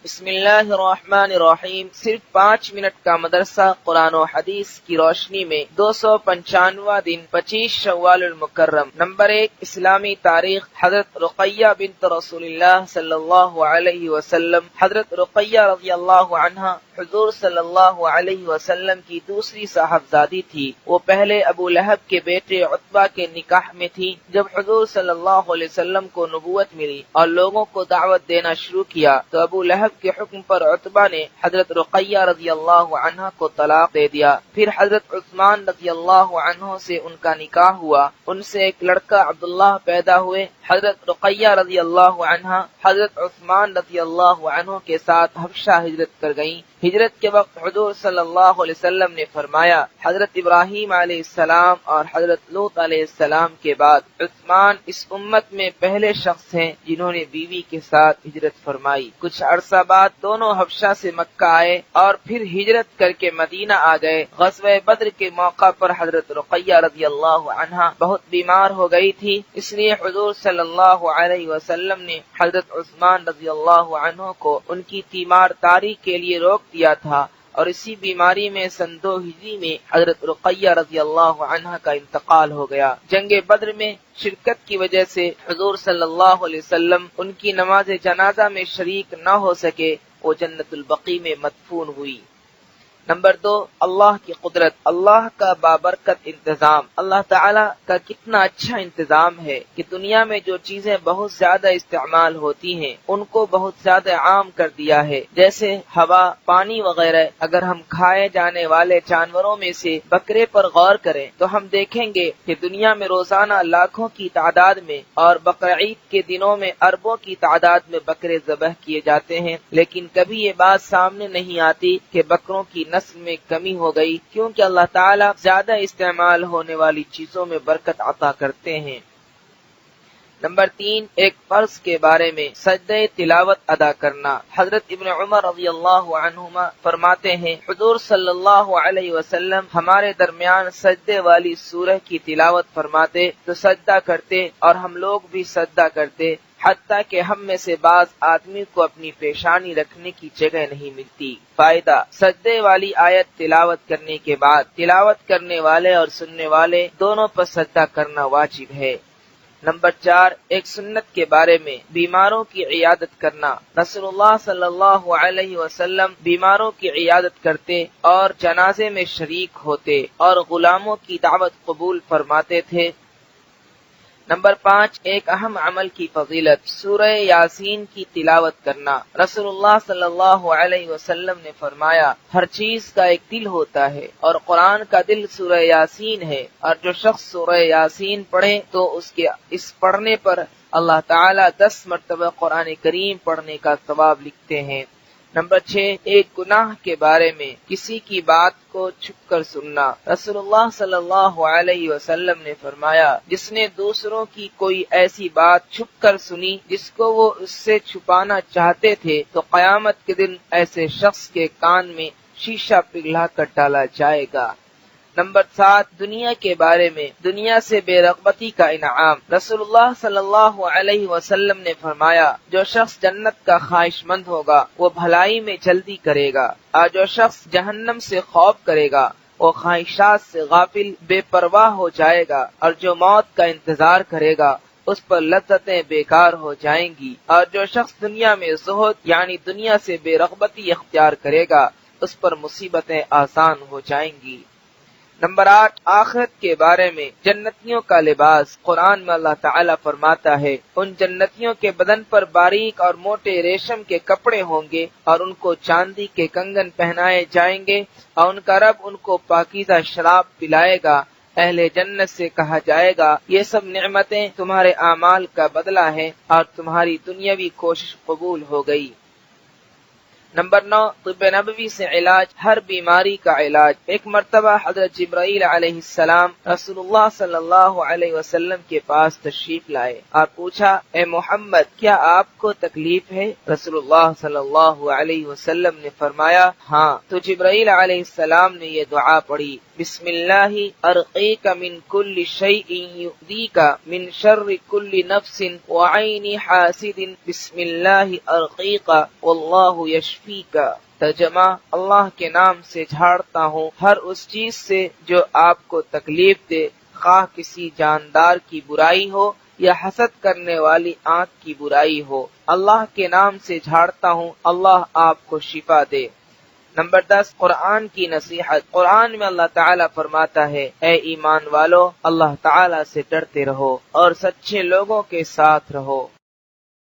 بسم اللہ الرحمن الرحیم۔ صرف 5 منٹ کا مدرسہ قرآن و حدیث کی روشنی میں 295واں دن 25 شوال المکرم۔ نمبر 1، اسلامی تاریخ۔ حضرت رقیہ بنت رسول اللہ صلی اللہ علیہ وسلم۔ حضرت رقیہ رضی اللہ عنہا حضور صلی اللہ علیہ وسلم کی دوسری صاحبزادی تھی۔ وہ پہلے ابو لہب کے بیٹے عتبہ کے نکاح میں تھی۔ جب حضور صلی اللہ علیہ وسلم کو نبوت ملی اور لوگوں کو دعوت دینا شروع کیا تو ابو لہب کے حکم پر عتبہ نے حضرت رقیہ رضی اللہ عنہ کو طلاق دے دیا۔ پھر حضرت عثمان رضی اللہ عنہ سے ان کا نکاح ہوا۔ ان سے ایک لڑکا عبداللہ پیدا ہوئے۔ حضرت رقیہ رضی اللہ عنہ حضرت عثمان رضی اللہ عنہ کے ساتھ حبشہ ہجرت کر گئیں۔ ہجرت کے وقت حضور صلی اللہ علیہ وسلم نے فرمایا، حضرت ابراہیم علیہ السلام اور حضرت لوط علیہ السلام کے بعد عثمان اس امت میں پہلے شخص ہیں جنہوں نے بیوی کے ساتھ ہجرت فرمائی۔ کچھ عرصہ بعد دونوں حبشہ سے مکہ آئے اور پھر ہجرت کر کے مدینہ آ گئے۔ غزوہ بدر کے موقع پر حضرت رقیہ رضی اللہ عنہا بہت بیمار ہو گئی تھی، اس لیے حضور صلی اللہ علیہ وسلم نے حضرت عثمان رضی اللہ عنہ کو ان کی تیمار تاری کے لیے روک دیا تھا، اور اسی بیماری میں سن 2 ہجری میں حضرت رقیہ رضی اللہ عنہ کا انتقال ہو گیا۔ جنگ بدر میں شرکت کی وجہ سے حضور صلی اللہ علیہ وسلم ان کی نماز جنازہ میں شریک نہ ہو سکے، وہ جنت البقیع میں مدفون ہوئی۔ نمبر 2، اللہ کی قدرت، اللہ کا بابرکت انتظام۔ اللہ تعالیٰ کا کتنا اچھا انتظام ہے کہ دنیا میں جو چیزیں بہت زیادہ استعمال ہوتی ہیں ان کو بہت زیادہ عام کر دیا ہے، جیسے ہوا، پانی وغیرہ۔ اگر ہم کھائے جانے والے جانوروں میں سے بکرے پر غور کریں تو ہم دیکھیں گے کہ دنیا میں روزانہ لاکھوں کی تعداد میں اور بقرعید کے دنوں میں اربوں کی تعداد میں بکرے ذبح کیے جاتے ہیں، لیکن کبھی یہ بات سامنے نہیں آتی کہ بکروں کی نسل میں کمی ہو گئی، کیونکہ اللہ تعالیٰ زیادہ استعمال ہونے والی چیزوں میں برکت عطا کرتے ہیں۔ نمبر 3، ایک فرض کے بارے میں سجدہ تلاوت ادا کرنا۔ حضرت ابن عمر رضی اللہ عنہما فرماتے ہیں، حضور صلی اللہ علیہ وسلم ہمارے درمیان سجدے والی سورہ کی تلاوت فرماتے تو سجدہ کرتے اور ہم لوگ بھی سجدہ کرتے، حتیٰ کہ ہم میں سے بعض آدمی کو اپنی پیشانی رکھنے کی جگہ نہیں ملتی۔ فائدہ، سجدے والی آیت تلاوت کرنے کے بعد تلاوت کرنے والے اور سننے والے دونوں پر سجدہ کرنا واجب ہے۔ نمبر 4، ایک سنت کے بارے میں بیماروں کی عیادت کرنا۔ رسول اللہ صلی اللہ علیہ وسلم بیماروں کی عیادت کرتے اور جنازے میں شریک ہوتے اور غلاموں کی دعوت قبول فرماتے تھے۔ نمبر 5، ایک اہم عمل کی فضیلت، سورہ یاسین کی تلاوت کرنا۔ رسول اللہ صلی اللہ علیہ وسلم نے فرمایا، ہر چیز کا ایک دل ہوتا ہے اور قرآن کا دل سورہ یاسین ہے، اور جو شخص سورہ یاسین پڑھے تو اس پڑھنے پر اللہ تعالیٰ 10 مرتبہ قرآن کریم پڑھنے کا ثواب لکھتے ہیں۔ نمبر 6، ایک گناہ کے بارے میں کسی کی بات کو چھپ کر سننا۔ رسول اللہ صلی اللہ علیہ وسلم نے فرمایا، جس نے دوسروں کی کوئی ایسی بات چھپ کر سنی جس کو وہ اس سے چھپانا چاہتے تھے تو قیامت کے دن ایسے شخص کے کان میں شیشہ پگھلا کر ڈالا جائے گا۔ نمبر 7، دنیا کے بارے میں دنیا سے بے رغبتی کا انعام۔ رسول اللہ صلی اللہ علیہ وسلم نے فرمایا، جو شخص جنت کا خواہش مند ہوگا وہ بھلائی میں جلدی کرے گا، اور جو شخص جہنم سے خوف کرے گا وہ خواہشات سے غافل بے پرواہ ہو جائے گا، اور جو موت کا انتظار کرے گا اس پر لذتیں بیکار ہو جائیں گی، اور جو شخص دنیا میں زہد یعنی دنیا سے بے رغبتی اختیار کرے گا اس پر مصیبتیں آسان ہو جائیں گی۔ نمبر 8، آخرت کے بارے میں جنتیوں کا لباس۔ قرآن میں اللہ تعالیٰ فرماتا ہے، ان جنتیوں کے بدن پر باریک اور موٹے ریشم کے کپڑے ہوں گے اور ان کو چاندی کے کنگن پہنائے جائیں گے، اور ان کا رب ان کو پاکیزہ شراب پلائے گا۔ اہل جنت سے کہا جائے گا، یہ سب نعمتیں تمہارے اعمال کا بدلہ ہے اور تمہاری دنیاوی کوشش قبول ہو گئی۔ نمبر 9، طب نبوی سے علاج، ہر بیماری کا علاج۔ ایک مرتبہ حضرت جبرائیل علیہ السلام رسول اللہ صلی اللہ علیہ وسلم کے پاس تشریف لائے اور پوچھا، اے محمد، کیا آپ کو تکلیف ہے؟ رسول اللہ صلی اللہ علیہ وسلم نے فرمایا، ہاں۔ تو جبرائیل علیہ السلام نے یہ دعا پڑھی، بسم اللہ ارقیک من کل شیء یؤذیک من شر کل نفس وعین حاسد بسم اللہ ارقیک واللہ یشفیک۔ ترجمہ، اللہ کے نام سے جھاڑتا ہوں ہر اس چیز سے جو آپ کو تکلیف دے، خواہ کسی جاندار کی برائی ہو یا حسد کرنے والی آنکھ کی برائی ہو، اللہ کے نام سے جھاڑتا ہوں، اللہ آپ کو شفا دے۔ نمبر 10، قرآن کی نصیحت۔ قرآن میں اللہ تعالیٰ فرماتا ہے، اے ایمان والو، اللہ تعالیٰ سے ڈرتے رہو اور سچے لوگوں کے ساتھ رہو۔